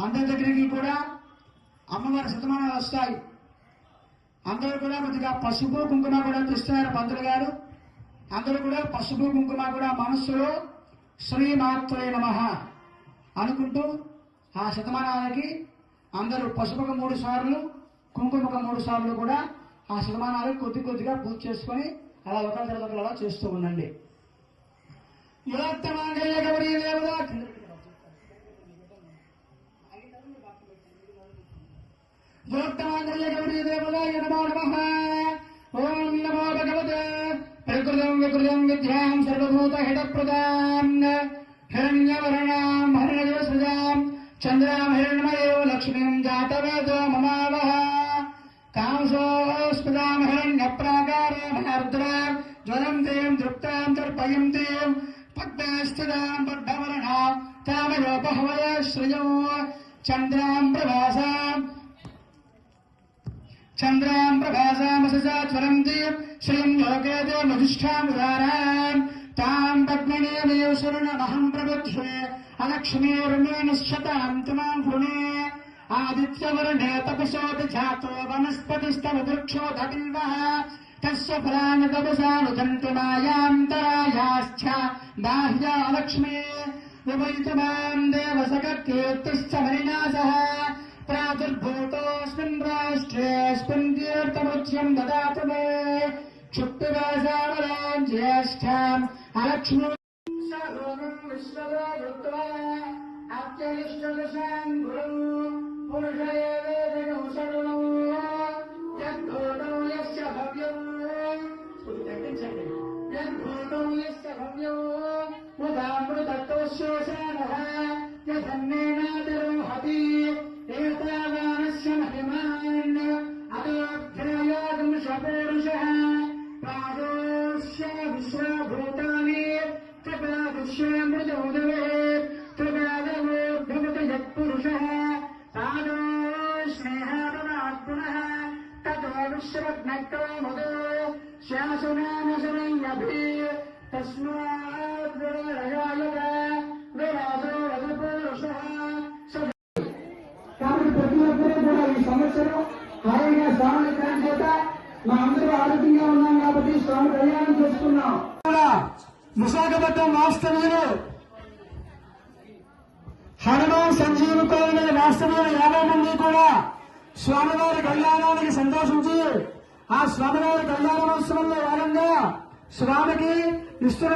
అందరి దగ్గరికి కూడా అమ్మవారి శతమానాలు వస్తాయి. అందరూ కూడా కొద్దిగా పసుపు కుంకుమ కూడా తెస్తున్నారు పంతులు గారు. అందరూ కూడా పసుపు కుంకుమ కూడా మనస్సులో శ్రీమాత్రే నమః అనుకుంటూ ఆ శతమానాలకి అందరూ పసుపుకు 3 సార్లు కుంకుమకు 3 సార్లు కూడా ఆ శతమానాలు కొద్ది కొద్దిగా పూజ చేసుకొని అలా ఒకరి తర్వాత అలా చేస్తూ ఉండండి. ఓం నమో భగవతే ప్రకృతం వికృతం విద్యాం సర్వభూత హితప్రదాం హిరణ్యవర్ణాం హరిణజసృజాం చంద్రాం హిరణ్మయో లక్ష్మీం జాతవేదో మమావహ కాంసోస్పదాం హిరణ్యప్రాకారాం జ్వలంతీం తృప్తాం తర్పయంతీం పద్మస్థితాం పద్మవర్ణాం తామయోపహవయ శ్రియో చంద్రాం ప్రభాసామససాజ్వలంతీం శ్రియం లోకేదే మధుష్ఠాం ఉదారాం తాం పద్మనేమయో శరణమహం ప్రబుధ్యే अलक्ष्मीर्मेणश्यतां त्वां गुणे आदित्यवर्णे तपसोऽपि जातो वनस्पतिस्तव वृक्षोऽधबिल्वः तस्य फलानि तपसानुदन्ति मायान्तरायाश्च बाह्या लक्ष्मी विवैतमां देवसखकीर्तिश्च मणिनासः प्रादुर्भूतोऽस्मिन् राष्ट्रेऽस्मिन् तीर्थमुच्यं ददातु मे क्षुप्तिवासावरां ज्येष्ठाम् अलक्ष्मी కాబట్టి ప్రతి ఒక్కరూ కూడా ఈ సంవత్సరం హాయిగా స్వామి కళ్యాణం చేత మా అందరూ ఆరోగ్యంగా ఉన్నాం కాబట్టి స్వామి కళ్యాణం చేసుకున్నాం. విశాఖపట్నం వాస్తవ్యులు హనుమాన్ సంజీవ కోవిల వాస్తవ్యులు 50 మంది కూడా స్వామివారి కళ్యాణానికి సంతోషించి ఆ స్వామివారి కళ్యాణోత్సవంలో భాగంగా స్వామికి ఇస్తున్న